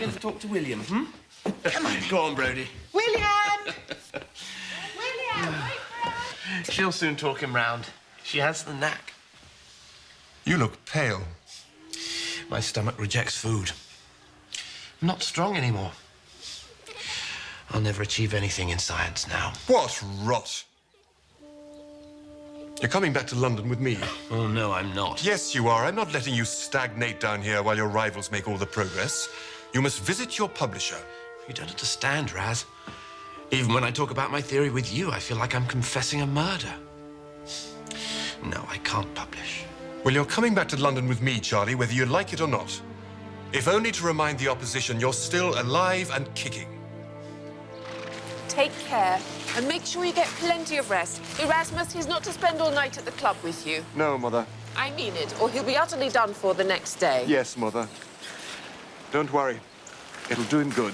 in to talk to William, Come on. Go on, Brodie. William! William, wait for us! She'll soon talk him round. She has the knack. You look pale. My stomach rejects food. I'm not strong anymore. I'll never achieve anything in science now. What rot! You're coming back to London with me. Oh, no, I'm not. Yes, you are. I'm not letting you stagnate down here while your rivals make all the progress. You must visit your publisher. You don't understand, Raz. Even when I talk about my theory with you, I feel like I'm confessing a murder. No, I can't publish. Well, you're coming back to London with me, Charlie, whether you like it or not. If only to remind the opposition you're still alive and kicking. Take care and make sure you get plenty of rest. Erasmus, he's not to spend all night at the club with you. No, Mother. I mean it, or he'll be utterly done for the next day. Yes, Mother. Don't worry. It'll do him good.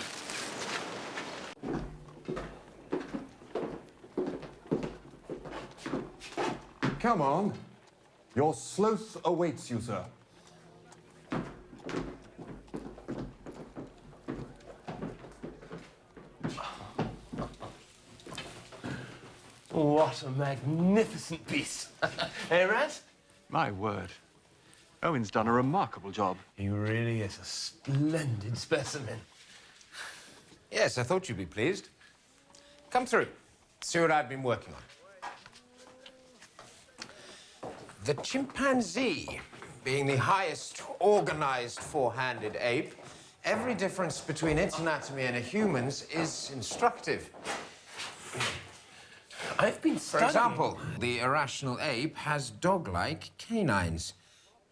Come on. Your sloth awaits you, sir. What a magnificent piece. Hey, Raz? My word. Owen's done a remarkable job. He really is a splendid specimen. Yes, I thought you'd be pleased. Come through. See what I've been working on. The chimpanzee, being the highest organized four-handed ape, every difference between its anatomy and a human's is instructive. I've been For studying... example, the irrational ape has dog-like canines,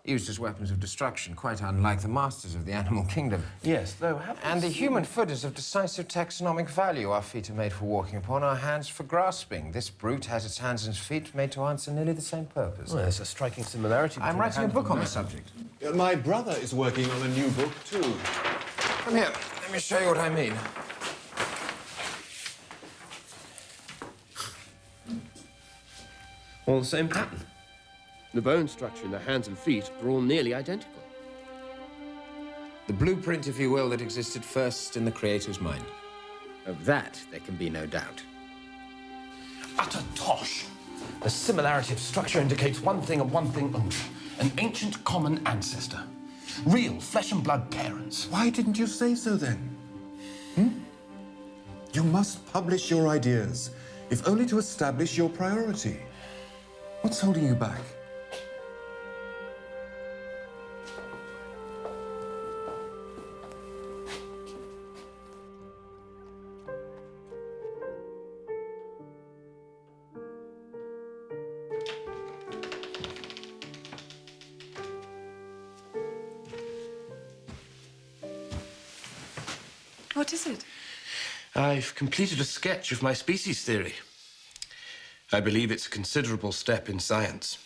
used as weapons of destruction, quite unlike the masters of the animal kingdom. Yes, though, haven't And the human foot is of decisive taxonomic value. Our feet are made for walking upon, our hands for grasping. This brute has its hands and feet made to answer nearly the same purpose. Well, there's a striking similarity between I'm writing a the hand book on and the subject. My brother is working on a new book, too. Come here, let me show you what I mean. All the same pattern. The bone structure in the hands and feet are all nearly identical. The blueprint, if you will, that existed first in the Creator's mind. Of that, there can be no doubt. Utter tosh. The similarity of structure indicates one thing and one thing only. An ancient common ancestor. Real flesh and blood parents. Why didn't you say so then? You must publish your ideas, if only to establish your priority. What's holding you back? What is it? I've completed a sketch of my species theory. I believe it's a considerable step in science.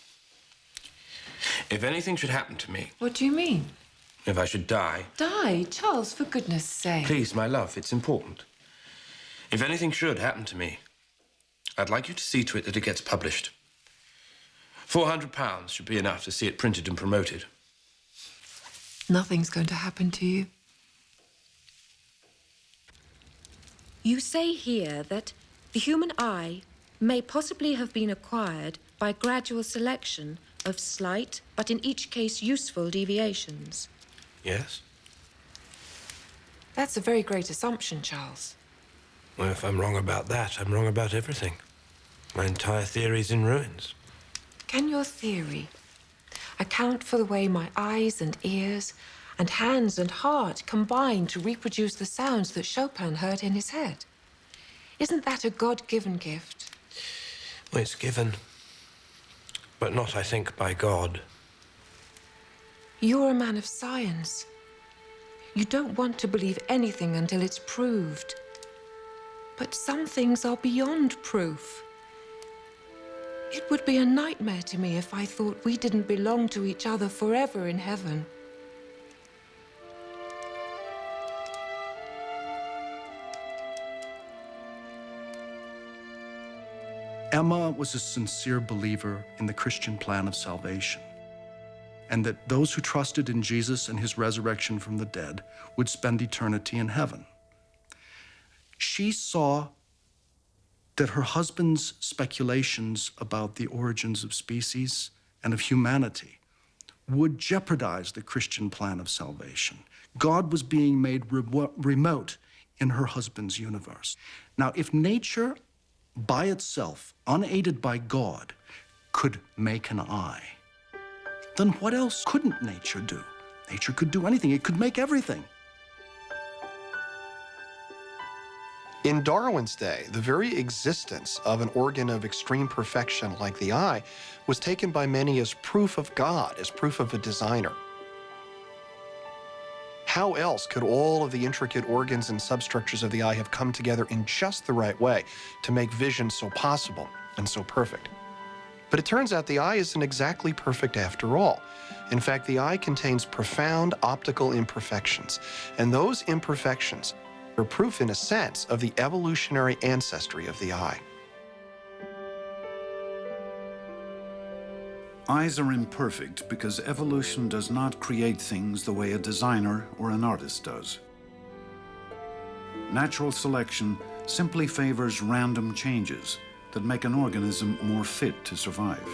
If anything should happen to me, What do you mean? if I should die, Die? Charles, for goodness sake. please, my love, it's important. If anything should happen to me, I'd like you to see to it that it gets published. £400 should be enough to see it printed and promoted. Nothing's going to happen to you. You say here that the human eye may possibly have been acquired by gradual selection of slight, but in each case useful deviations. Yes? That's a very great assumption, Charles. Well, if I'm wrong about that, I'm wrong about everything. My entire theory's in ruins. Can your theory account for the way my eyes and ears and hands and heart combine to reproduce the sounds that Chopin heard in his head? Isn't that a God-given gift? Well, it's given, but not, I think, by God. You're a man of science. You don't want to believe anything until it's proved. But some things are beyond proof. It would be a nightmare to me if I thought we didn't belong to each other forever in heaven. Emma was a sincere believer in the Christian plan of salvation. and that those who trusted in Jesus and his resurrection from the dead would spend eternity in heaven. She saw that her husband's speculations about the origins of species and of humanity would jeopardize the Christian plan of salvation. God was being made remote in her husband's universe. Now, if nature by itself, unaided by God, could make an eye, then what else couldn't nature do? Nature could do anything. It could make everything. In Darwin's day, the very existence of an organ of extreme perfection like the eye was taken by many as proof of God, as proof of a designer. How else could all of the intricate organs and substructures of the eye have come together in just the right way to make vision so possible and so perfect? But it turns out the eye isn't exactly perfect after all. In fact, the eye contains profound optical imperfections, and those imperfections are proof, in a sense, of the evolutionary ancestry of the eye. Eyes are imperfect because evolution does not create things the way a designer or an artist does. Natural selection simply favors random changes that make an organism more fit to survive.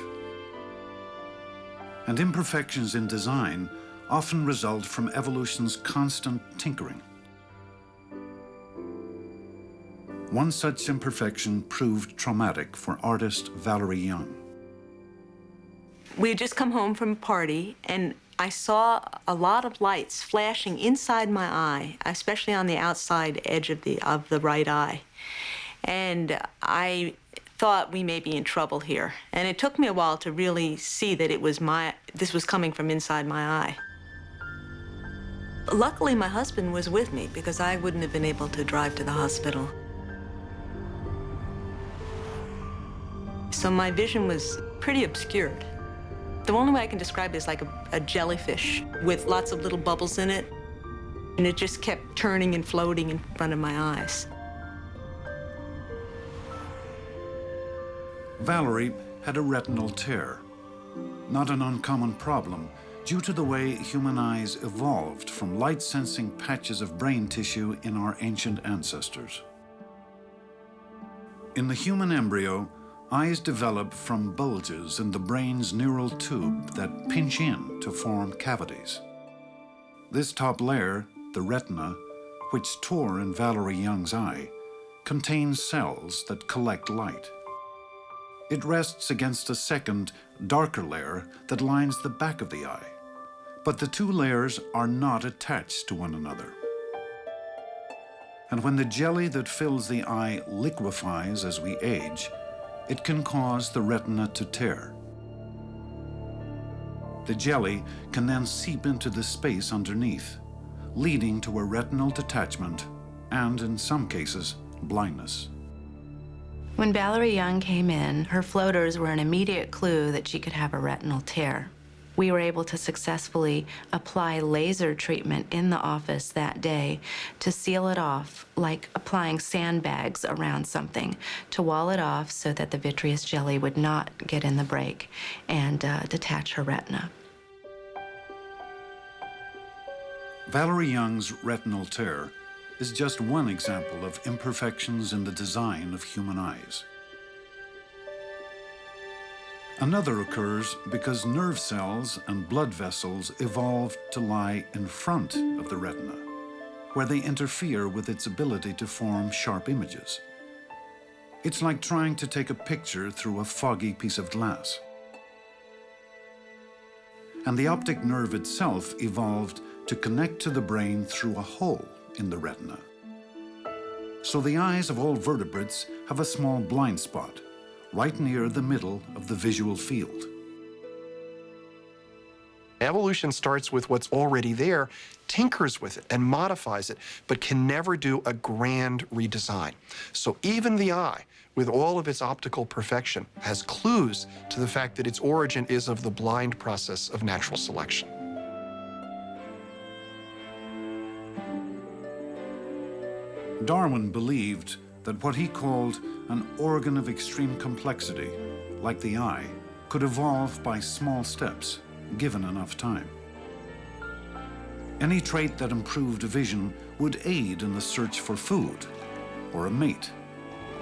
And imperfections in design often result from evolution's constant tinkering. One such imperfection proved traumatic for artist Valerie Young. We had just come home from a party, and I saw a lot of lights flashing inside my eye, especially on the outside edge of the right eye. And I thought we may be in trouble here. And it took me a while to really see that this was coming from inside my eye. Luckily, my husband was with me because I wouldn't have been able to drive to the hospital. So my vision was pretty obscured. The only way I can describe it is like a jellyfish with lots of little bubbles in it, and it just kept turning and floating in front of my eyes. Valerie had a retinal tear, not an uncommon problem due to the way human eyes evolved from light-sensing patches of brain tissue in our ancient ancestors. In the human embryo, eyes develop from bulges in the brain's neural tube that pinch in to form cavities. This top layer, the retina, which tore in Valerie Young's eye, contains cells that collect light. It rests against a second, darker layer that lines the back of the eye, but the two layers are not attached to one another. And when the jelly that fills the eye liquefies as we age, it can cause the retina to tear. The jelly can then seep into the space underneath, leading to a retinal detachment and, in some cases, blindness. When Valerie Young came in, her floaters were an immediate clue that she could have a retinal tear. We were able to successfully apply laser treatment in the office that day to seal it off, like applying sandbags around something, to wall it off so that the vitreous jelly would not get in the break and detach her retina. Valerie Young's retinal tear is just one example of imperfections in the design of human eyes. Another occurs because nerve cells and blood vessels evolved to lie in front of the retina, where they interfere with its ability to form sharp images. It's like trying to take a picture through a foggy piece of glass. And the optic nerve itself evolved to connect to the brain through a hole in the retina. So the eyes of all vertebrates have a small blind spot, right near the middle of the visual field. Evolution starts with what's already there, tinkers with it and modifies it, but can never do a grand redesign. So even the eye, with all of its optical perfection, has clues to the fact that its origin is of the blind process of natural selection. Darwin believed that what he called an organ of extreme complexity, like the eye, could evolve by small steps, given enough time. Any trait that improved vision would aid in the search for food, or a mate,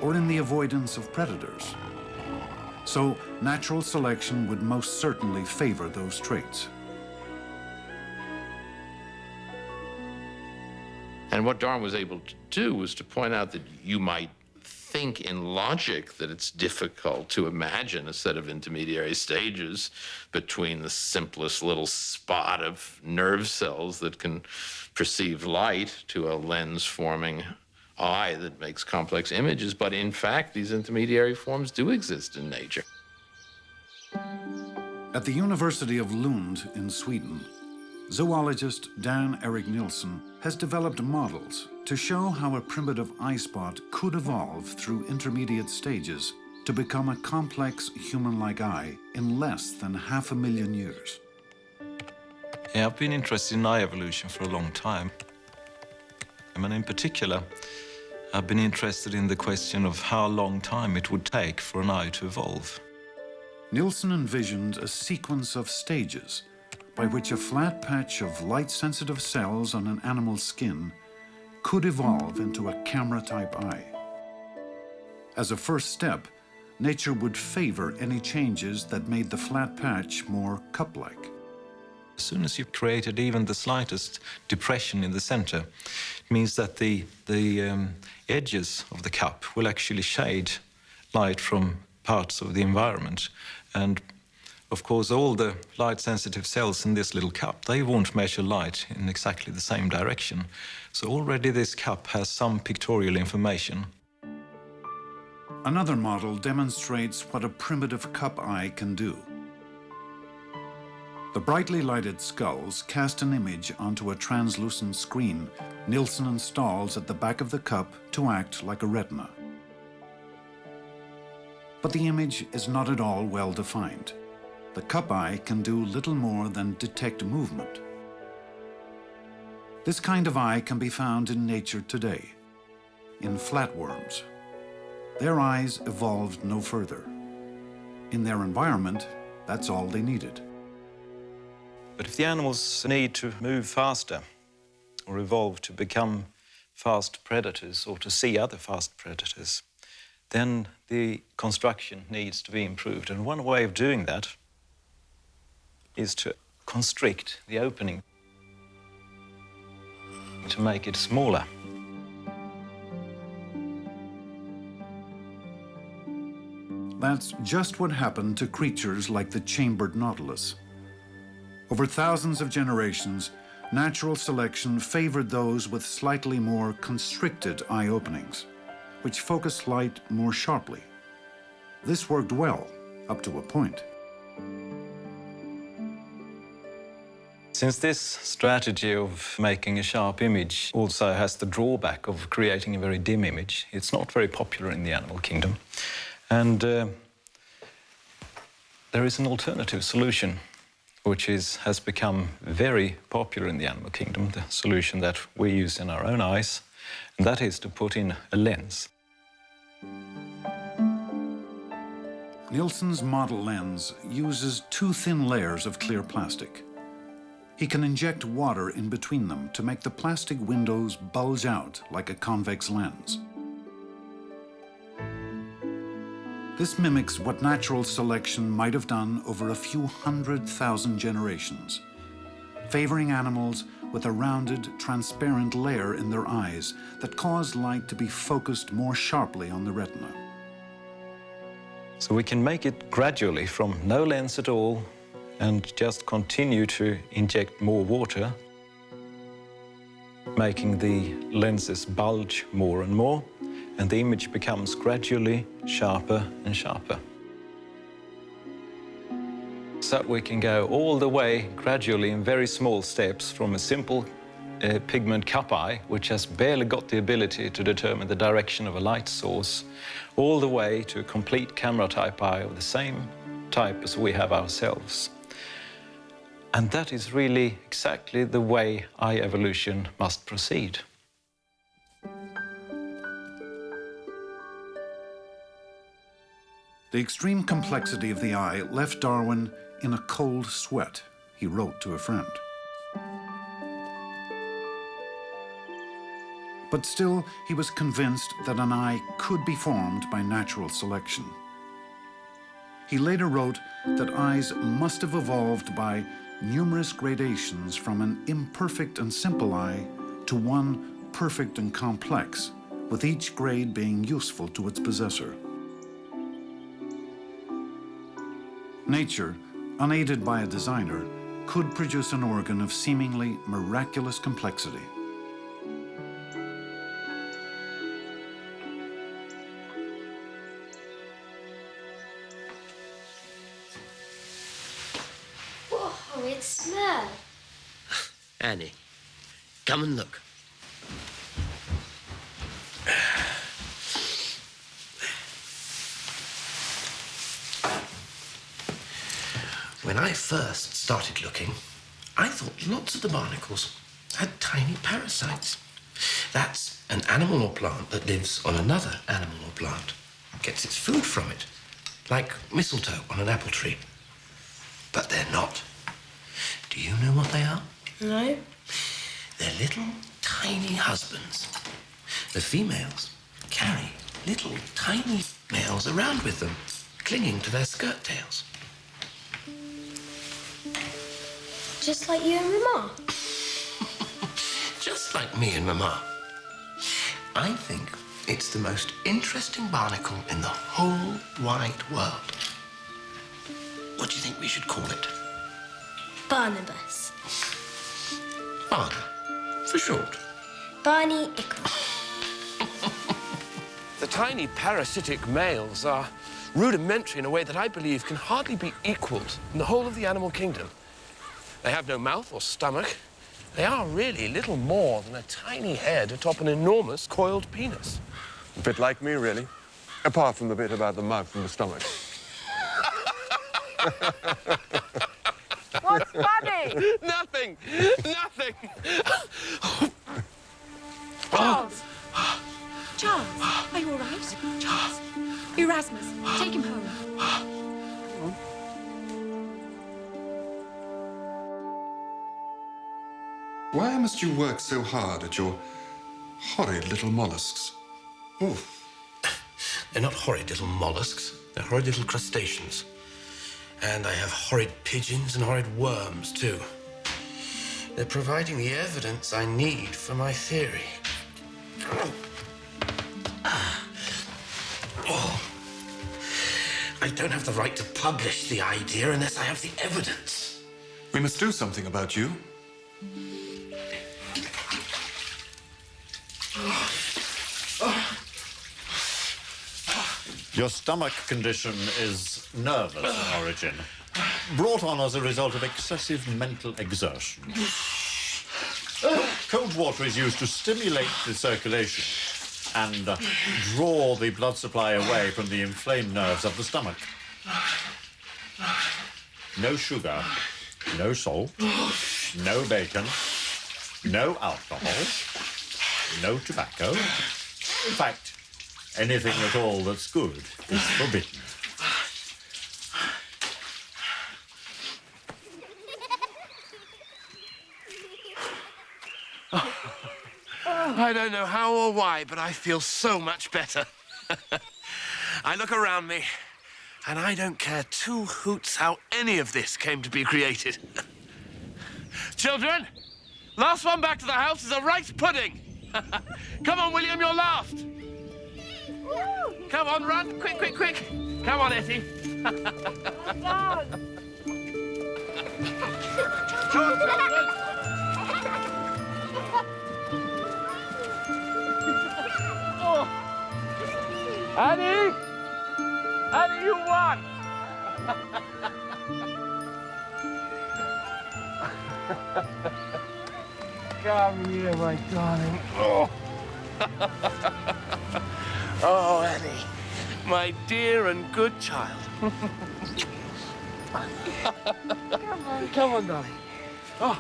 or in the avoidance of predators. So natural selection would most certainly favor those traits. And what Darwin was able to do was to point out that you might think in logic that it's difficult to imagine a set of intermediary stages between the simplest little spot of nerve cells that can perceive light to a lens-forming eye that makes complex images. But in fact, these intermediary forms do exist in nature. At the University of Lund in Sweden, zoologist Dan Erik Nielsen has developed models to show how a primitive eye spot could evolve through intermediate stages to become a complex human-like eye in less than 500,000 years. Yeah, I've been interested in eye evolution for a long time. And in particular, I've been interested in the question of how long time it would take for an eye to evolve. Nielsen envisioned a sequence of stages by which a flat patch of light-sensitive cells on an animal's skin could evolve into a camera-type eye. As a first step, nature would favor any changes that made the flat patch more cup-like. As soon as you've created even the slightest depression in the center, it means that the edges of the cup will actually shade light from parts of the environment. And of course, all the light-sensitive cells in this little cup, they won't measure light in exactly the same direction. So already this cup has some pictorial information. Another model demonstrates what a primitive cup eye can do. The brightly lighted skulls cast an image onto a translucent screen Nielsen installs at the back of the cup to act like a retina. But the image is not at all well defined. The cup eye can do little more than detect movement. This kind of eye can be found in nature today, in flatworms. Their eyes evolved no further. In their environment, that's all they needed. But if the animals need to move faster or evolve to become fast predators or to see other fast predators, then the construction needs to be improved. And one way of doing that is to constrict the opening, to make it smaller. That's just what happened to creatures like the chambered nautilus. Over thousands of generations, natural selection favored those with slightly more constricted eye openings, which focus light more sharply. This worked well, up to a point. Since this strategy of making a sharp image also has the drawback of creating a very dim image, it's not very popular in the animal kingdom. And there is an alternative solution, which has become very popular in the animal kingdom, the solution that we use in our own eyes, and that is to put in a lens. Nielsen's model lens uses 2 thin layers of clear plastic. He can inject water in between them to make the plastic windows bulge out like a convex lens. This mimics what natural selection might have done over a few 100,000 generations, favoring animals with a rounded, transparent layer in their eyes that cause light to be focused more sharply on the retina. So we can make it gradually from no lens at all and just continue to inject more water, making the lenses bulge more and more, and the image becomes gradually sharper and sharper. So we can go all the way gradually in very small steps from a simple pigment cup eye, which has barely got the ability to determine the direction of a light source, all the way to a complete camera-type eye of the same type as we have ourselves. And that is really exactly the way eye evolution must proceed. The extreme complexity of the eye left Darwin in a cold sweat he wrote to a friend. But still, he was convinced that an eye could be formed by natural selection. He later wrote that eyes must have evolved by numerous gradations from an imperfect and simple eye to one perfect and complex, with each grade being useful to its possessor. Nature, unaided by a designer, could produce an organ of seemingly miraculous complexity. What a horrid smell. Annie, come and look. When I first started looking, I thought lots of the barnacles had tiny parasites. That's an animal or plant that lives on another animal or plant, gets its food from it, like mistletoe on an apple tree. But they're not. Do you know what they are? No. They're little tiny husbands. The females carry little tiny males around with them, clinging to their skirt tails. Just like you and Mama? Just like me and Mama. I think it's the most interesting barnacle in the whole wide world. What do you think we should call it? Barnabas. Barney, for short. Barney Ickle. The tiny parasitic males are rudimentary in a way that I believe can hardly be equaled in the whole of the animal kingdom. They have no mouth or stomach. They are really little more than a tiny head atop an enormous coiled penis. A bit like me, really. Apart from the bit about the mouth and the stomach. What's funny? Nothing! Nothing! Charles! Charles, are you all right? Charles! Erasmus, take him home. Why must you work so hard at your horrid little mollusks? Ooh. They're not horrid little mollusks. They're horrid little crustaceans. And I have horrid pigeons and horrid worms, too. They're providing the evidence I need for my theory. Oh. I don't have the right to publish the idea unless I have the evidence. We must do something about you. Your stomach condition is nervous in origin, brought on as a result of excessive mental exertion. Cold water is used to stimulate the circulation and draw the blood supply away from the inflamed nerves of the stomach. No sugar, no salt, no bacon, no alcohol, no tobacco. In fact, anything at all that's good is forbidden. I don't know how or why, but I feel so much better. I look around me, and I don't care two hoots how any of this came to be created. Children, last one back to the house is a rice pudding. Come on, William, you're last. Come on, run, quick, quick, quick. Come on, Etty. Annie! Annie, you won! Come here, my darling. Oh. Oh, Annie, my dear and good child. Come on, darling. Oh.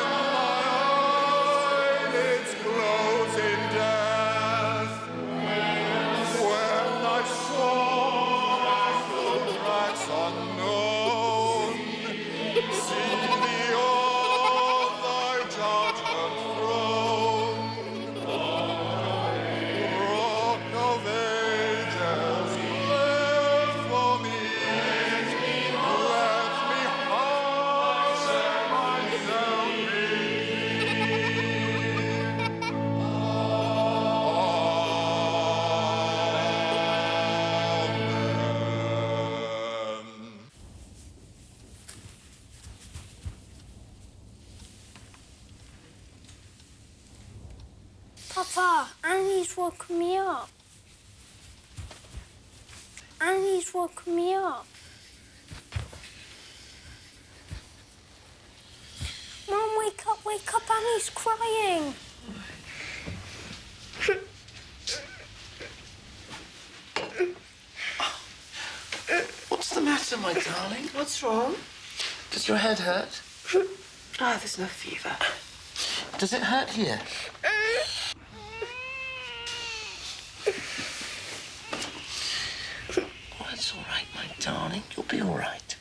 When Pa, Annie's woken me up. Annie's woken me up. Mum, wake up, Annie's crying. What's the matter, my darling? What's wrong? Does your head hurt? Ah, there's no fever. Does it hurt here? Oh, it's all right, my darling. You'll be all right.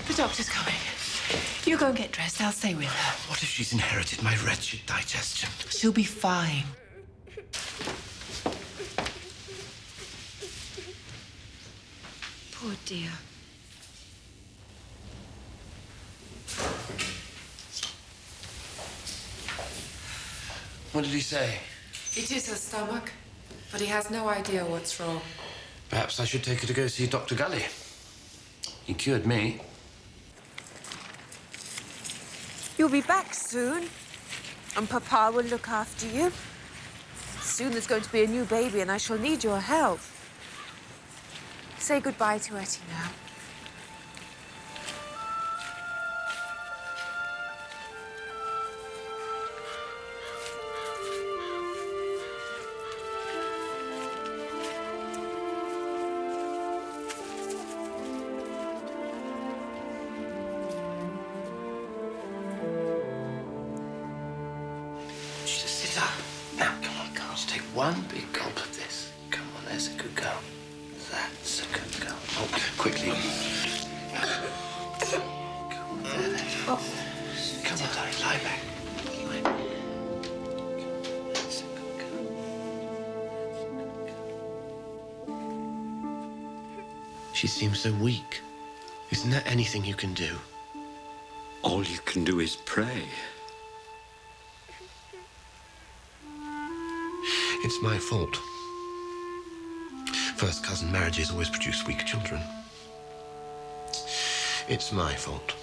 The doctor's coming. You go and get dressed. I'll stay with her. What if she's inherited my wretched digestion? She'll be fine. Poor dear. What did he say? It is her stomach, but he has no idea what's wrong. Perhaps I should take her to go see Dr. Gully. He cured me. You'll be back soon, and Papa will look after you. Soon there's going to be a new baby, and I shall need your help. Say goodbye to Etty now. Just sit up. Now, come on, girl. Just take one big gulp of this. Come on, there's a good girl. That's a good girl. Oh, quickly. Come on, there. Oh. Come on, darling, lie back. That's a good girl. She seems so weak. Isn't there anything you can do? All you can do is pray. It's my fault. First cousin marriages always produce weak children. It's my fault.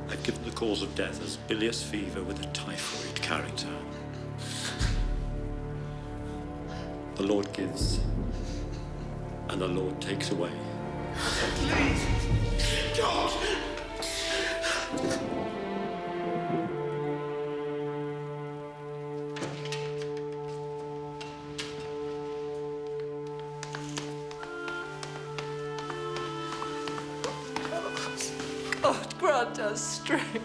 I've given the cause of death as bilious fever with a typhoid character. The Lord gives, and the Lord takes away. Please, God! God grant us strength.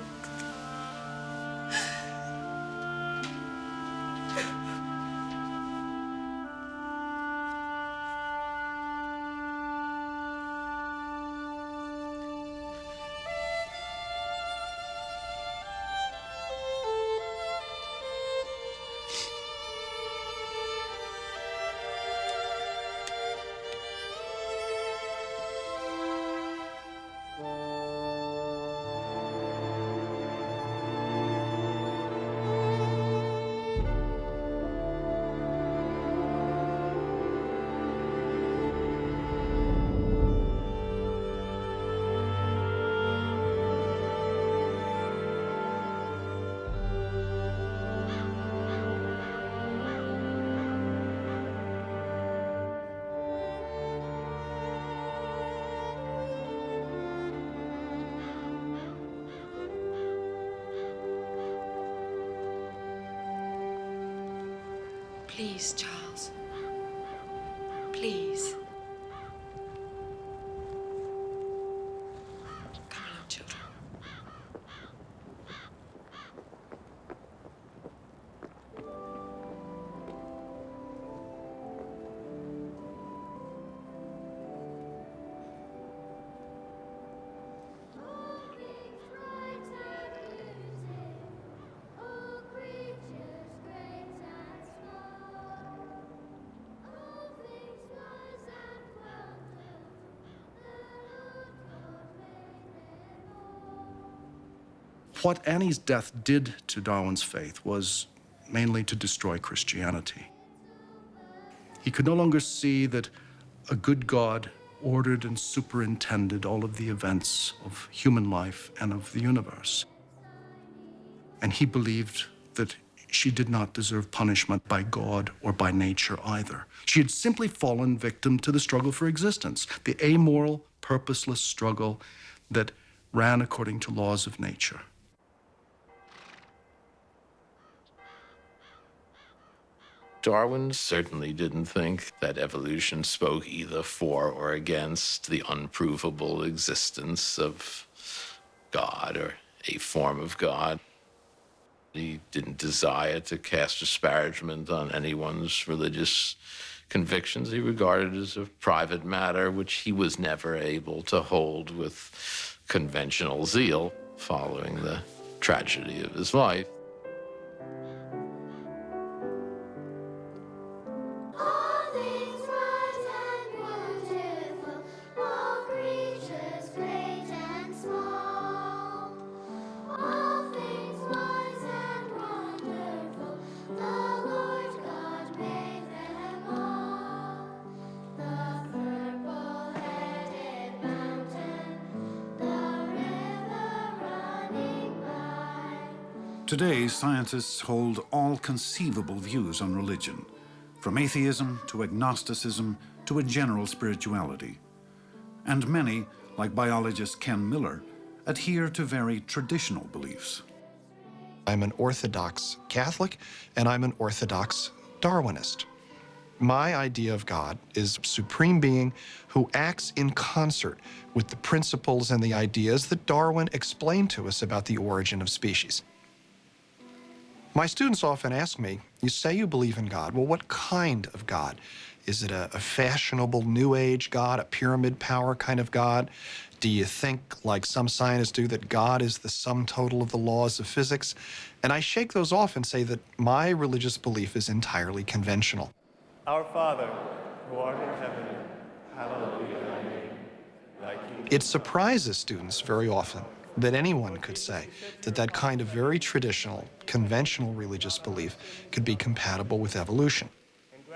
Please, Charles. Please. Come along, children. What Annie's death did to Darwin's faith was mainly to destroy Christianity. He could no longer see that a good God ordered and superintended all of the events of human life and of the universe. And he believed that she did not deserve punishment by God or by nature either. She had simply fallen victim to the struggle for existence, the amoral, purposeless struggle that ran according to laws of nature. Darwin certainly didn't think that evolution spoke either for or against the unprovable existence of God or a form of God. He didn't desire to cast disparagement on anyone's religious convictions. He regarded it as a private matter, which he was never able to hold with conventional zeal following the tragedy of his life. Today, scientists hold all conceivable views on religion, from atheism to agnosticism to a general spirituality. And many, like biologist Ken Miller, adhere to very traditional beliefs. I'm an Orthodox Catholic, and I'm an Orthodox Darwinist. My idea of God is a supreme being who acts in concert with the principles and the ideas that Darwin explained to us about the origin of species. My students often ask me, you say you believe in God, well, what kind of God? Is it a fashionable New Age God, a pyramid power kind of God? Do you think, like some scientists do, that God is the sum total of the laws of physics? And I shake those off and say that my religious belief is entirely conventional. Our Father, who art in heaven, hallowed be thy name. Thy kingdom. It surprises students very often that anyone could say that that kind of very traditional, conventional religious belief could be compatible with evolution.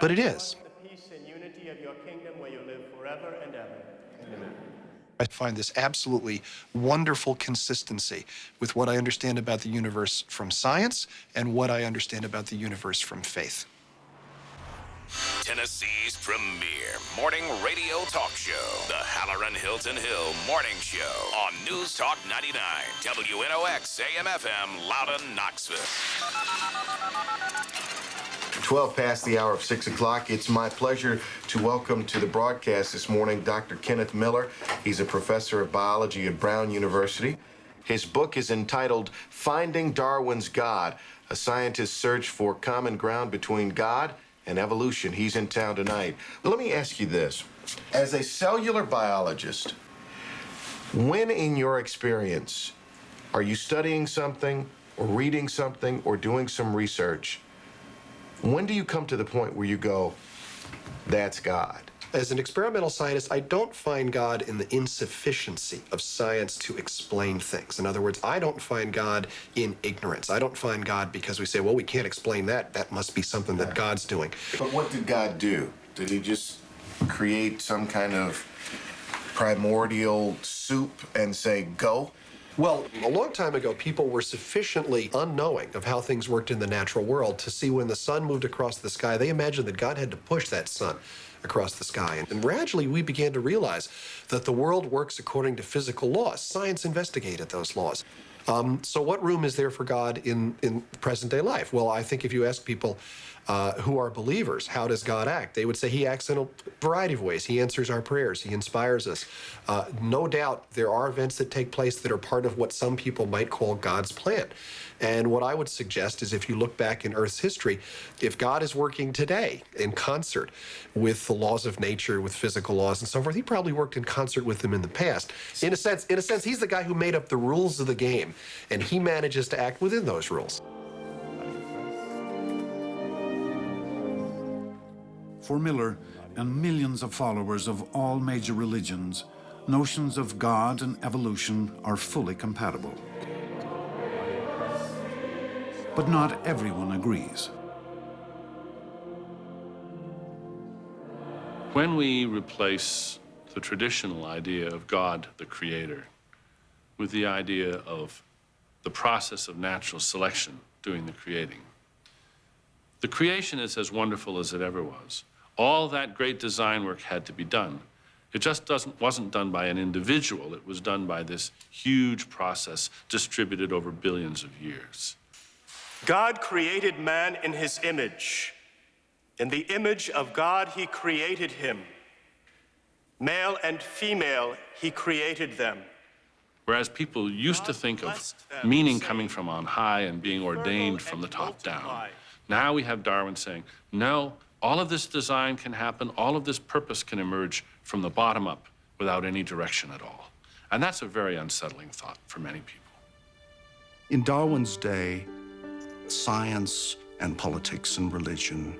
But it is. The peace and unity of your kingdom where you live forever and ever. Amen. I find this absolutely wonderful consistency with what I understand about the universe from science and what I understand about the universe from faith. Tennessee's premier morning radio talk show, the Halloran Hilton Hill Morning Show on News Talk 99, WNOX AM/FM, Loudon, Knoxville. 12 past the hour of 6 o'clock. It's my pleasure to welcome to the broadcast this morning Dr. Kenneth Miller. He's a professor of biology at Brown University. His book is entitled Finding Darwin's God, a scientist's search for common ground between God and evolution. He's in town tonight. But let me ask you this. As a cellular biologist, when in your experience are you studying something or reading something or doing some research, when do you come to the point where you go, that's God? As an experimental scientist, I don't find God in the insufficiency of science to explain things. In other words, I don't find God in ignorance. I don't find God because we say, well, we can't explain that. That must be something that God's doing. But what did God do? Did he just create some kind of primordial soup and say, go? Well, a long time ago, people were sufficiently unknowing of how things worked in the natural world to see when the sun moved across the sky, they imagined that God had to push that sun across the sky. And gradually, we began to realize that the world works according to physical laws. Science investigated those laws. So what room is there for God in present-day life? Well, I think if you ask people who are believers, how does God act? They would say he acts in a variety of ways. He answers our prayers. He inspires us. No doubt there are events that take place that are part of what some people might call God's plan. And what I would suggest is if you look back in Earth's history, if God is working today in concert with the laws of nature, with physical laws and so forth, he probably worked in concert with them in the past. In a sense, he's the guy who made up the rules of the game, and he manages to act within those rules. For Miller and millions of followers of all major religions, notions of God and evolution are fully compatible. But not everyone agrees. When we replace the traditional idea of God, the creator, with the idea of the process of natural selection doing the creating, the creation is as wonderful as it ever was. All that great design work had to be done. It just wasn't done by an individual. It was done by this huge process distributed over billions of years. God created man in his image. In the image of God, he created him. Male and female, he created them. Whereas people used to think of meaning coming from on high and being ordained from the top down. Now we have Darwin saying, no, all of this design can happen, all of this purpose can emerge from the bottom up without any direction at all. And that's a very unsettling thought for many people. In Darwin's day, science and politics and religion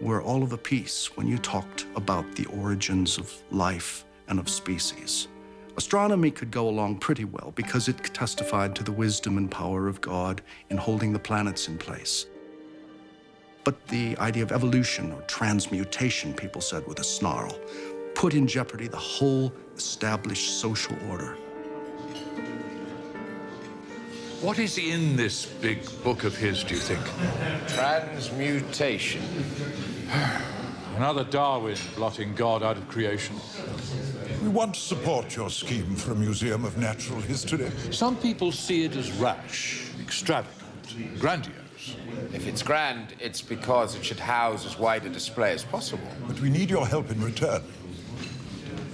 were all of a piece when you talked about the origins of life and of species. Astronomy could go along pretty well because it testified to the wisdom and power of God in holding the planets in place. But the idea of evolution or transmutation, people said with a snarl, put in jeopardy the whole established social order. What is in this big book of his, do you think? Transmutation. Another Darwin blotting God out of creation. We want to support your scheme for a museum of natural history. Some people see it as rash, extravagant, grandiose. If it's grand, it's because it should house as wide a display as possible. But we need your help in return.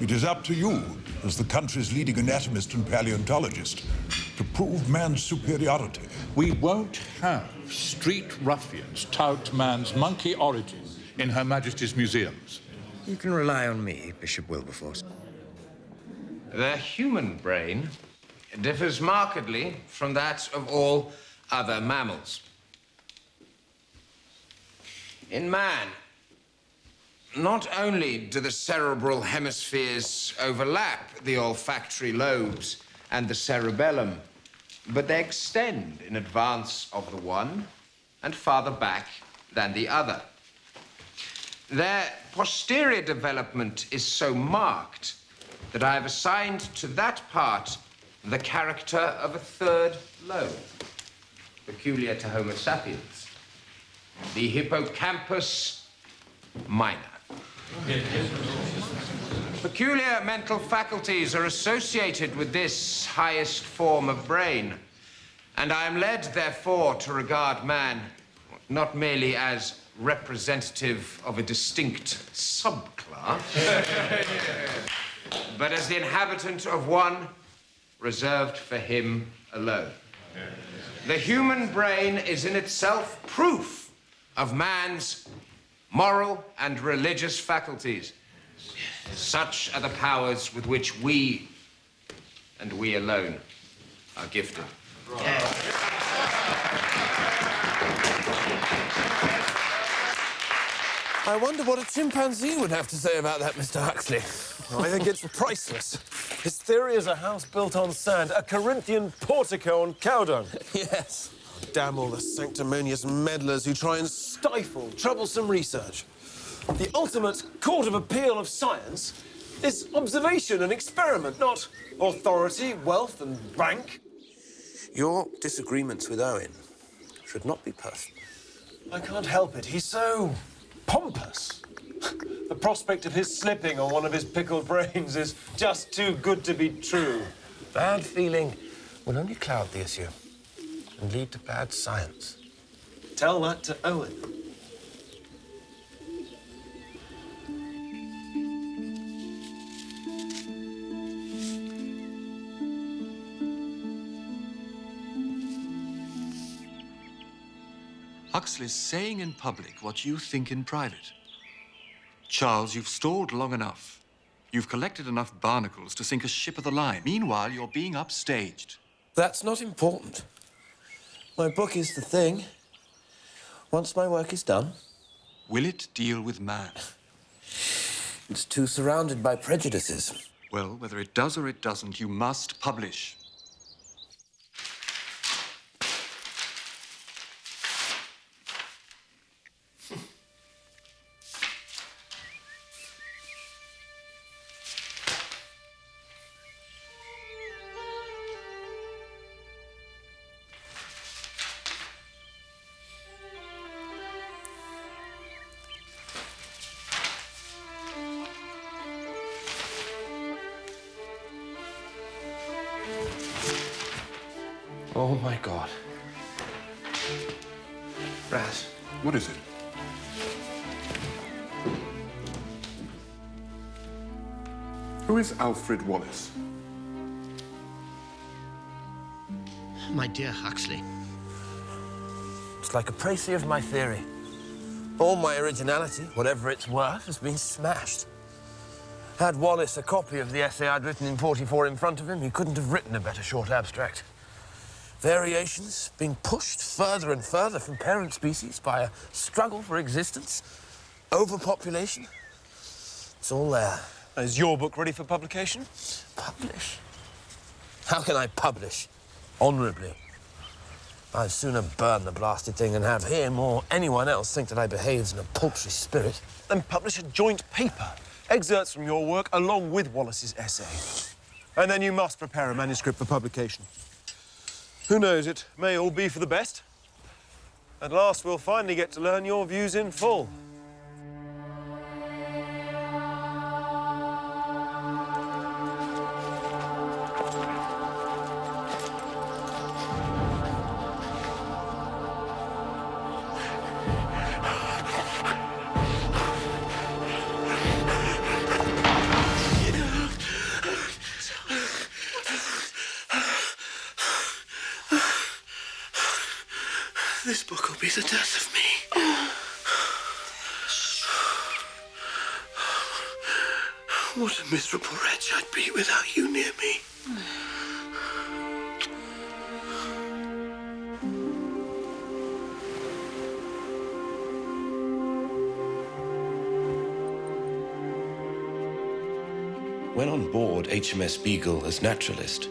It is up to you, as the country's leading anatomist and paleontologist, to prove man's superiority. We won't have street ruffians tout man's monkey origin in Her Majesty's museums. You can rely on me, Bishop Wilberforce. The human brain differs markedly from that of all other mammals. In man, not only do the cerebral hemispheres overlap the olfactory lobes and the cerebellum, but they extend in advance of the one and farther back than the other. Their posterior development is so marked that I have assigned to that part the character of a third lobe, peculiar to Homo sapiens, the hippocampus minor. Peculiar mental faculties are associated with this highest form of brain, and I am led, therefore, to regard man not merely as representative of a distinct subclass, but as the inhabitant of one reserved for him alone. The human brain is in itself proof of man's moral and religious faculties. Such are the powers with which we, and we alone, are gifted. I wonder what a chimpanzee would have to say about that, Mr. Huxley. I think it's priceless. His theory is a house built on sand, a Corinthian portico on cow dung. Yes. Damn all the sanctimonious meddlers who try and stifle troublesome research. The ultimate court of appeal of science is observation and experiment, not authority, wealth, and rank. Your disagreements with Owen should not be personal. I can't help it. He's so pompous. The prospect of his slipping on one of his pickled brains is just too good to be true. Bad feeling will only cloud the issue and lead to bad science. Tell that to Owen. Huxley's saying in public what you think in private. Charles, you've stalled long enough. You've collected enough barnacles to sink a ship of the line. Meanwhile, you're being upstaged. That's not important. My book is the thing. Once my work is done... Will it deal with man? It's too surrounded by prejudices. Well, whether it does or it doesn't, you must publish. Oh, my God. Raz. What is it? Who is Alfred Wallace? My dear Huxley. It's like a précis of my theory. All my originality, whatever it's worth, has been smashed. Had Wallace a copy of the essay I'd written in '44 in front of him, he couldn't have written a better short abstract. Variations being pushed further and further from parent species by a struggle for existence, overpopulation. It's all there. Is your book ready for publication? Publish? How can I publish honorably? I'd sooner burn the blasted thing than have him or anyone else think that I behaved in a paltry spirit. Then publish a joint paper. Excerpts from your work along with Wallace's essay. And then you must prepare a manuscript for publication. Who knows, it may all be for the best. At last, we'll finally get to learn your views in full. This book will be the death of me. What a miserable wretch I'd be without you near me. When on board HMS Beagle as naturalist,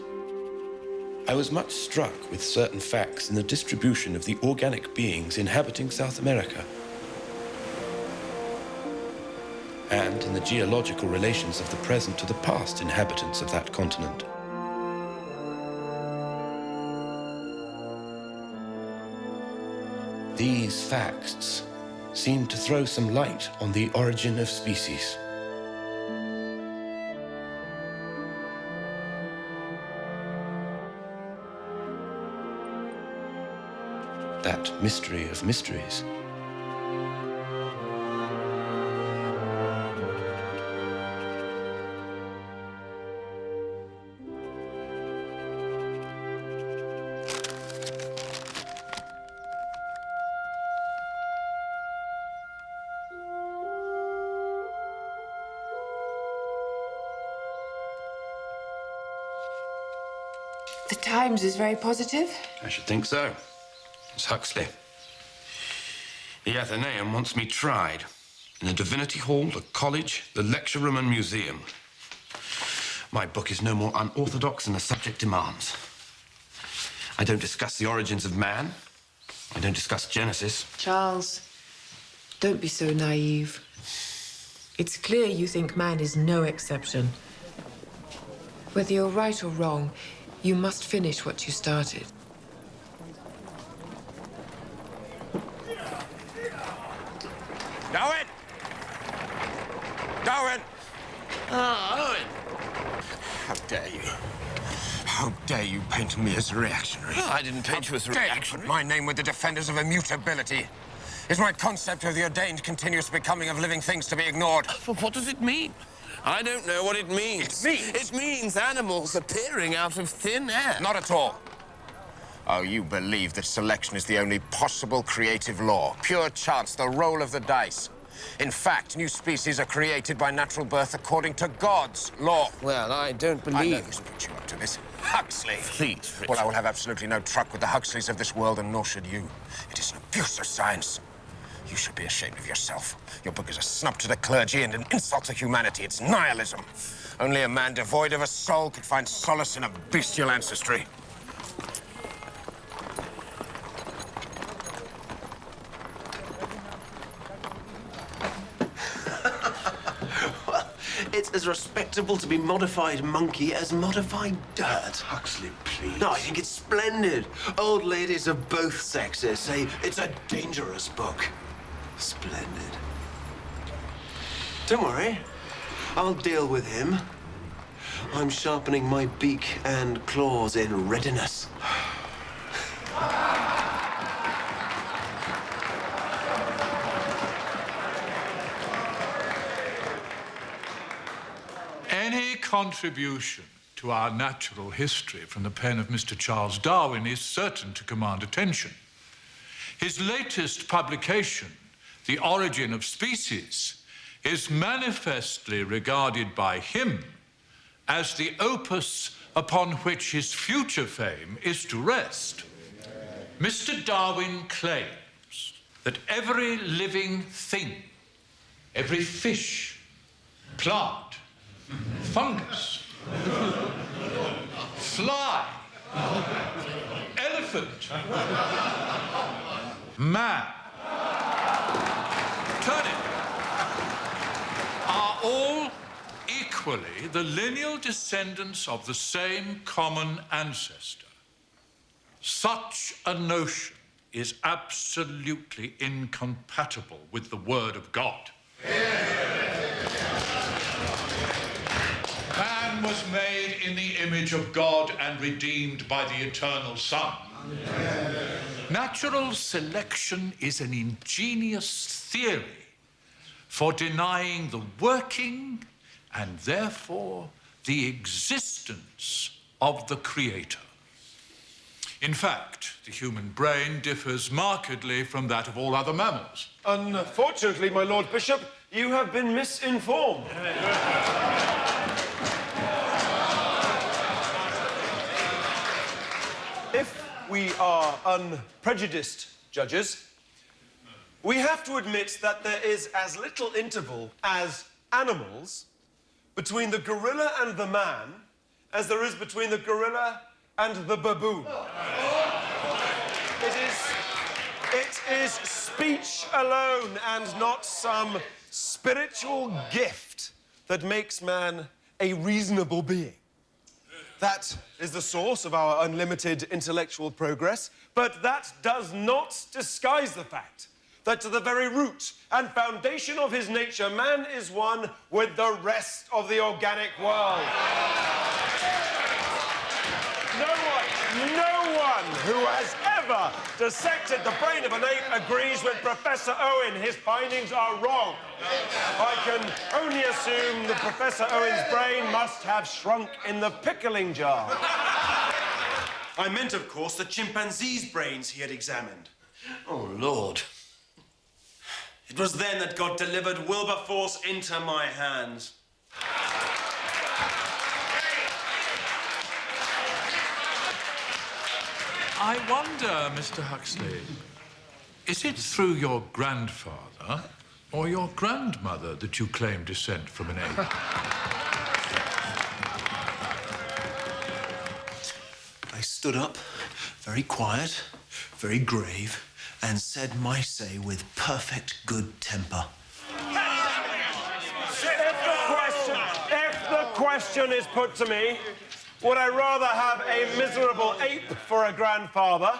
I was much struck with certain facts in the distribution of the organic beings inhabiting South America, and in the geological relations of the present to the past inhabitants of that continent. These facts seem to throw some light on the origin of species. That mystery of mysteries. The Times is very positive. I should think so. It's Huxley. The Athenaeum wants me tried in the Divinity Hall, the college, the lecture room and museum. My book is no more unorthodox than the subject demands. I don't discuss the origins of man. I don't discuss Genesis. Charles, don't be so naive. It's clear you think man is no exception. Whether you're right or wrong, you must finish what you started. Darwin! Darwin! Ah, Owen! How dare you? How dare you paint me as reactionary? Oh, I didn't paint you as reactionary. Put my name with the defenders of immutability. Is my concept of the ordained continuous becoming of living things to be ignored? But what does it mean? I don't know what it means. It means animals appearing out of thin air. Not at all. Oh, you believe that selection is the only possible creative law. Pure chance, the roll of the dice. In fact, new species are created by natural birth according to God's law. Well, I don't believe... I know who's put you up to this. Huxley. Please, Richard. Well, I will have absolutely no truck with the Huxleys of this world, and nor should you. It is an abuse of science. You should be ashamed of yourself. Your book is a snub to the clergy and an insult to humanity. It's nihilism. Only a man devoid of a soul could find solace in a bestial ancestry. It's as respectable to be modified monkey as modified dirt. Huxley, please. No, I think it's splendid. Old ladies of both sexes say it's a dangerous book. Splendid. Don't worry. I'll deal with him. I'm sharpening my beak and claws in readiness. Any contribution to our natural history from the pen of Mr. Charles Darwin is certain to command attention. His latest publication, The Origin of Species, is manifestly regarded by him as the opus upon which his future fame is to rest. Mr. Darwin claims that every living thing, every fish, plant, fungus, fly, elephant, man, turnip, are all equally the lineal descendants of the same common ancestor. Such a notion is absolutely incompatible with the Word of God. Man was made in the image of God and redeemed by the eternal Son. Natural selection is an ingenious theory for denying the working and therefore the existence of the Creator. In fact, the human brain differs markedly from that of all other mammals. Unfortunately, my Lord Bishop, you have been misinformed. If we are unprejudiced judges, we have to admit that there is as little interval as animals between the gorilla and the man as there is between the gorilla and the baboon. It is speech alone and not some spiritual gift that makes man a reasonable being. That is the source of our unlimited intellectual progress, but that does not disguise the fact that to the very root and foundation of his nature, man is one with the rest of the organic world. No one who has ever dissected the brain of an ape agrees with Professor Owen. His findings are wrong. I can only assume that Professor Owen's brain must have shrunk in the pickling jar. I meant, of course, the chimpanzee's brains he had examined. Oh, Lord. It was then that God delivered Wilberforce into my hands. I wonder, Mr. Huxley, is it through your grandfather or your grandmother that you claim descent from an ape? I stood up, very quiet, very grave, and said my say with perfect good temper. If the question is put to me, would I rather have a miserable ape for a grandfather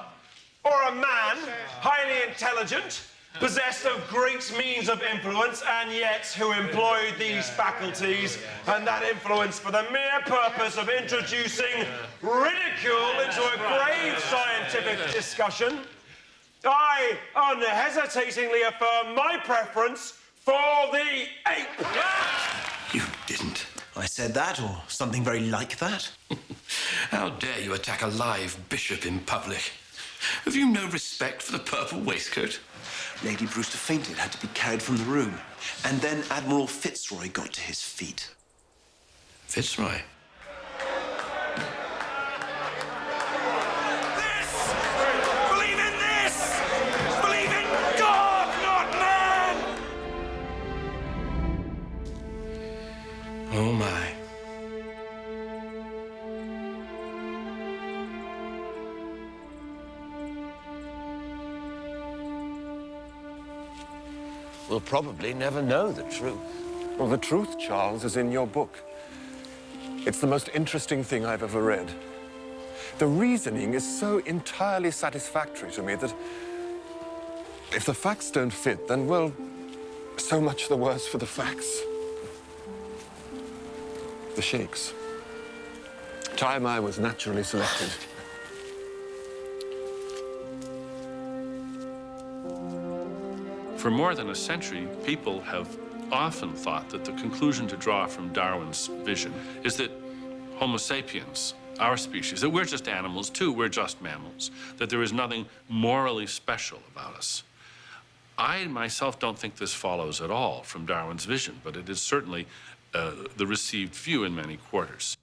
or a man, highly intelligent, possessed of great means of influence, and yet who employed these faculties and that influence for the mere purpose of introducing ridicule into a grave scientific discussion? I unhesitatingly affirm my preference for the ape. You didn't. I said that, or something very like that. How dare you attack a live bishop in public? Have you no respect for the purple waistcoat? Lady Brewster fainted, had to be carried from the room. And then Admiral Fitzroy got to his feet. Fitzroy? Believe in this! Believe in God, not man! Oh, my. We'll probably never know the truth. Well, the truth, Charles, is in your book. It's the most interesting thing I've ever read. The reasoning is so entirely satisfactory to me that if the facts don't fit, then, well, so much the worse for the facts. The sheikhs. Time I was naturally selected. For more than a century, people have often thought that the conclusion to draw from Darwin's vision is that Homo sapiens, our species, that we're just animals too, we're just mammals, that there is nothing morally special about us. I myself don't think this follows at all from Darwin's vision, but it is certainly the received view in many quarters.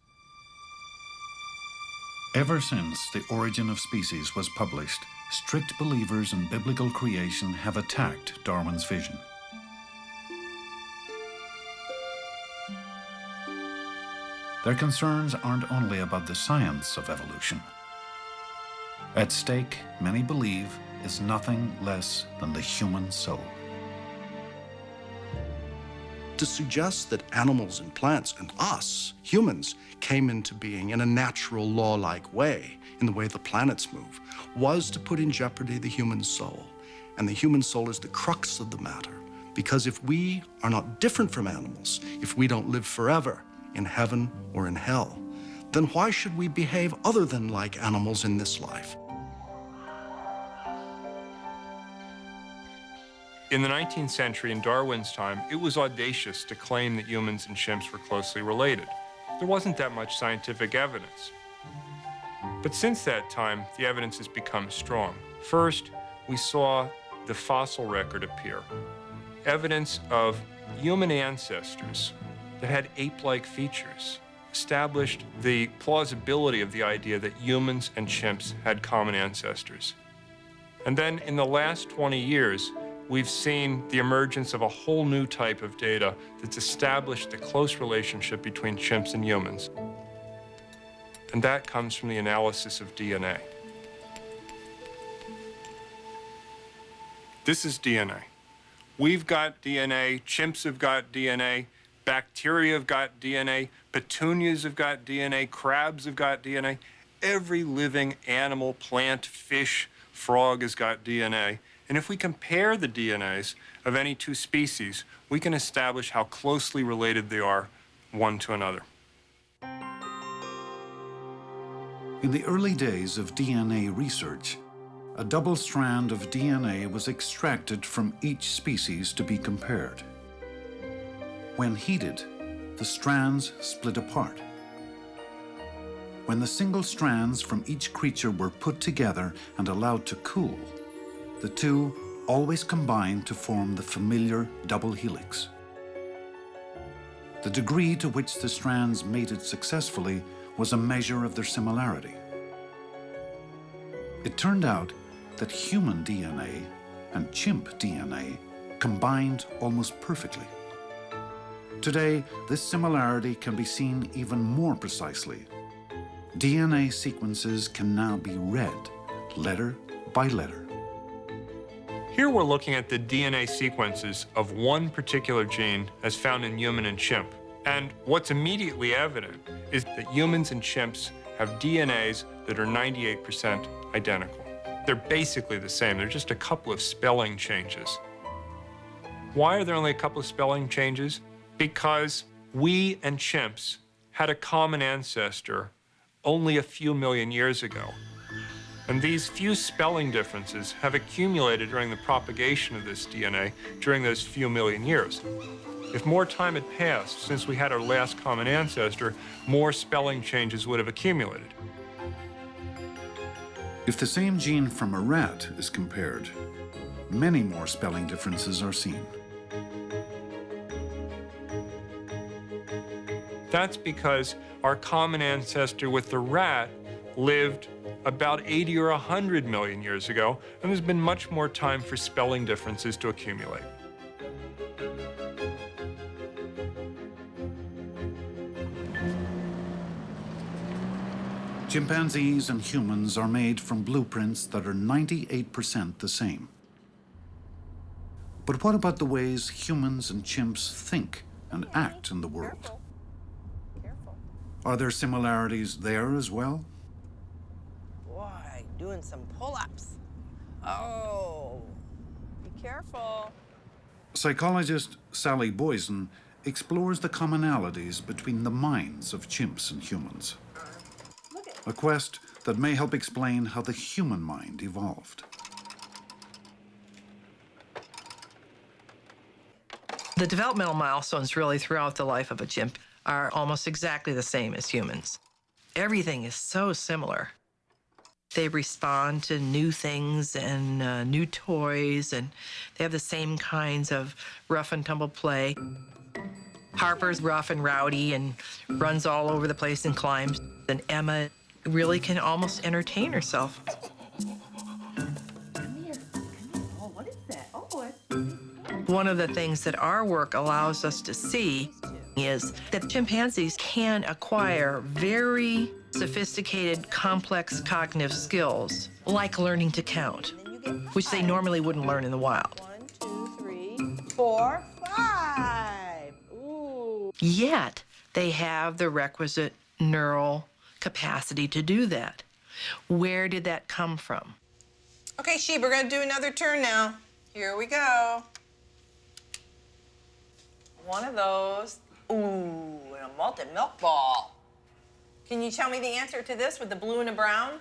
Ever since The Origin of Species was published, strict believers in biblical creation have attacked Darwin's vision. Their concerns aren't only about the science of evolution. At stake, many believe, is nothing less than the human soul. To suggest that animals and plants and us, humans, came into being in a natural law-like way, in the way the planets move, was to put in jeopardy the human soul. And the human soul is the crux of the matter, because if we are not different from animals, if we don't live forever in heaven or in hell, then why should we behave other than like animals in this life? In the 19th century, in Darwin's time, it was audacious to claim that humans and chimps were closely related. There wasn't that much scientific evidence. But since that time, the evidence has become strong. First, we saw the fossil record appear. Evidence of human ancestors that had ape-like features established the plausibility of the idea that humans and chimps had common ancestors. And then in the last 20 years, we've seen the emergence of a whole new type of data that's established the close relationship between chimps and humans. And that comes from the analysis of DNA. This is DNA. We've got DNA, chimps have got DNA, bacteria have got DNA, petunias have got DNA, crabs have got DNA. Every living animal, plant, fish, frog has got DNA. And if we compare the DNAs of any two species, we can establish how closely related they are one to another. In the early days of DNA research, a double strand of DNA was extracted from each species to be compared. When heated, the strands split apart. When the single strands from each creature were put together and allowed to cool, the two always combined to form the familiar double helix. The degree to which the strands mated successfully was a measure of their similarity. It turned out that human DNA and chimp DNA combined almost perfectly. Today, this similarity can be seen even more precisely. DNA sequences can now be read letter by letter. Here we're looking at the DNA sequences of one particular gene as found in human and chimp. And what's immediately evident is that humans and chimps have DNAs that are 98% identical. They're basically the same. They're just a couple of spelling changes. Why are there only a couple of spelling changes? Because we and chimps had a common ancestor only a few million years ago. And these few spelling differences have accumulated during the propagation of this DNA during those few million years. If more time had passed since we had our last common ancestor, more spelling changes would have accumulated. If the same gene from a rat is compared, many more spelling differences are seen. That's because our common ancestor with the rat lived about 80 or 100 million years ago, and there's been much more time for spelling differences to accumulate. Chimpanzees and humans are made from blueprints that are 98% the same. But what about the ways humans and chimps think and act in the world? Are there similarities there as well? Boy, doing some pull-ups. Oh, be careful. Psychologist Sally Boysen explores the commonalities between the minds of chimps and humans. A quest that may help explain how the human mind evolved. The developmental milestones really throughout the life of a chimp are almost exactly the same as humans. Everything is so similar. They respond to new things and new toys, and they have the same kinds of rough and tumble play. Harper's rough and rowdy and runs all over the place and climbs, and Emma really can almost entertain herself. One of the things that our work allows us to see is that chimpanzees can acquire very sophisticated, complex cognitive skills, like learning to count, which they normally wouldn't learn in the wild. 1, 2, 3, 4, 5. Ooh. Yet, they have the requisite neural capacity to do that. Where did that come from? Okay, Sheep, we're gonna do another turn now. Here we go. One of those. Ooh, and a malted milk ball. Can you tell me the answer to this with the blue and the brown?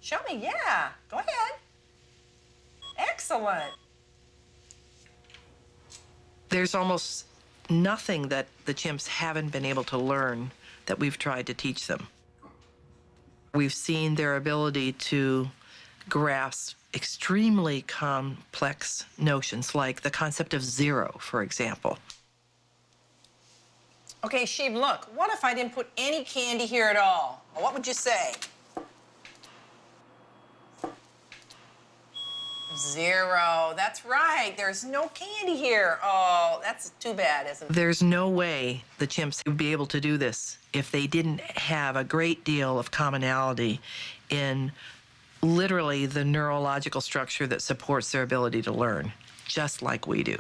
Show me, yeah. Go ahead. Excellent. There's almost nothing that the chimps haven't been able to learn that we've tried to teach them. We've seen their ability to grasp extremely complex notions, like the concept of zero, for example. Okay, Sheep, look, what if I didn't put any candy here at all? What would you say? 0. That's right. There's no candy here. Oh, that's too bad, isn't it? There's no way the chimps would be able to do this if they didn't have a great deal of commonality in literally the neurological structure that supports their ability to learn, just like we do.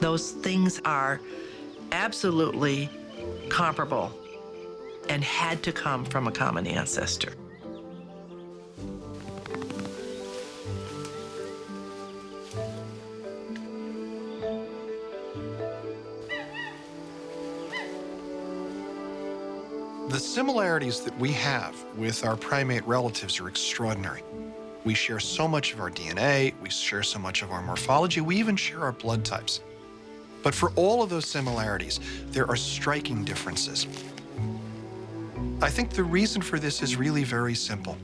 Those things are absolutely comparable and had to come from a common ancestor. The similarities that we have with our primate relatives are extraordinary. We share so much of our DNA, we share so much of our morphology, we even share our blood types. But for all of those similarities, there are striking differences. I think the reason for this is really very simple,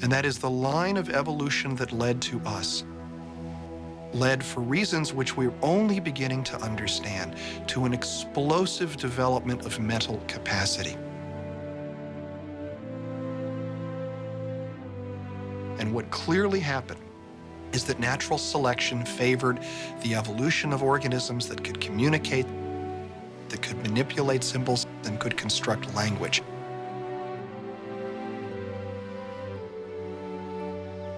and that is the line of evolution that led to us led, for reasons which we're only beginning to understand, to an explosive development of mental capacity. And what clearly happened is that natural selection favored the evolution of organisms that could communicate, that could manipulate symbols, and could construct language.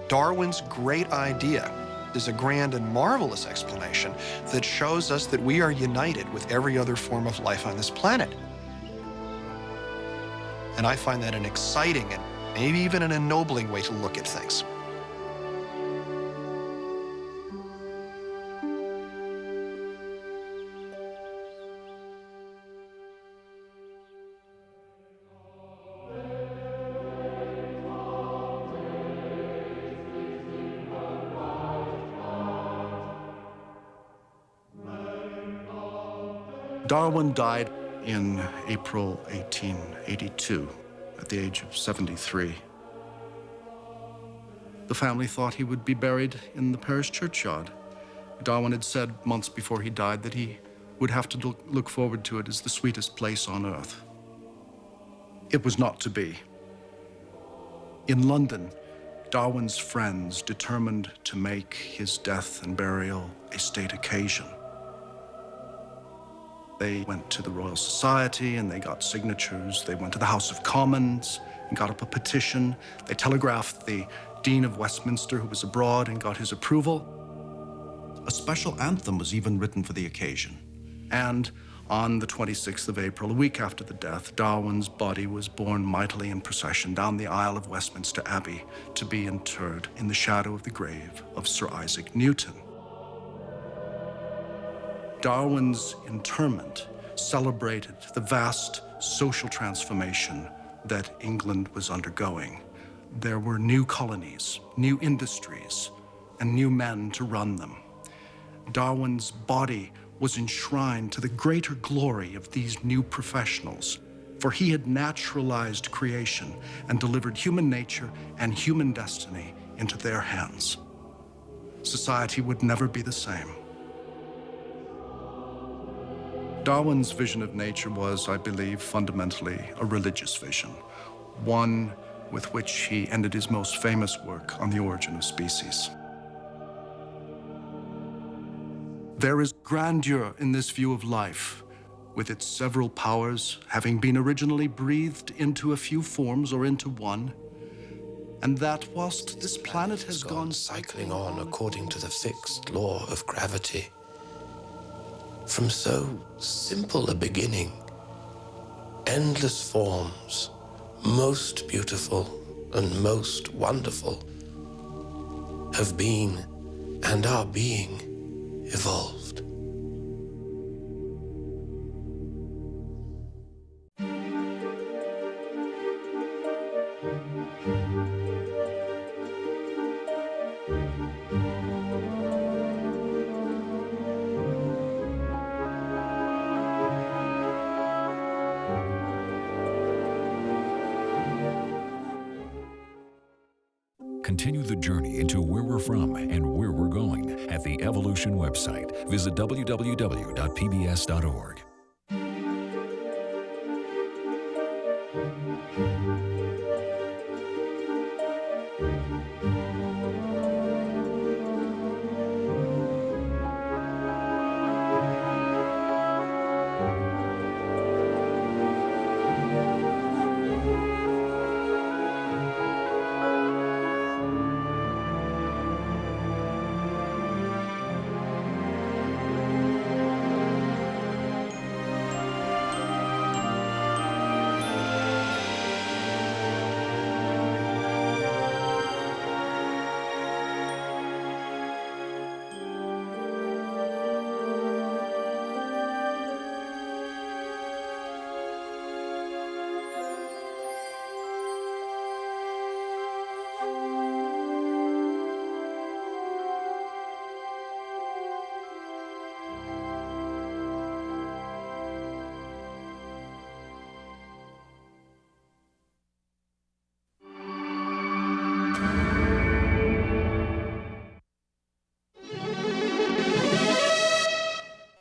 Darwin's great idea is a grand and marvelous explanation that shows us that we are united with every other form of life on this planet. And I find that an exciting and maybe even an ennobling way to look at things. Darwin died in April 1882 at the age of 73. The family thought he would be buried in the parish churchyard. Darwin had said months before he died that he would have to look forward to it as the sweetest place on earth. It was not to be. In London, Darwin's friends determined to make his death and burial a state occasion. They went to the Royal Society and they got signatures. They went to the House of Commons and got up a petition. They telegraphed the Dean of Westminster, who was abroad, and got his approval. A special anthem was even written for the occasion. And on the 26th of April, a week after the death, Darwin's body was borne mightily in procession down the aisle of Westminster Abbey to be interred in the shadow of the grave of Sir Isaac Newton. Darwin's interment celebrated the vast social transformation that England was undergoing. There were new colonies, new industries, and new men to run them. Darwin's body was enshrined to the greater glory of these new professionals, for he had naturalized creation and delivered human nature and human destiny into their hands. Society would never be the same. Darwin's vision of nature was, I believe, fundamentally a religious vision, one with which he ended his most famous work on the origin of species. There is grandeur in this view of life, with its several powers having been originally breathed into a few forms or into one, and that whilst this planet has gone cycling on according to the fixed law of gravity, from so simple a beginning, endless forms, most beautiful and most wonderful, have been and are being evolved. Continue the journey into where we're from and where we're going at the Evolution website. Visit www.pbs.org.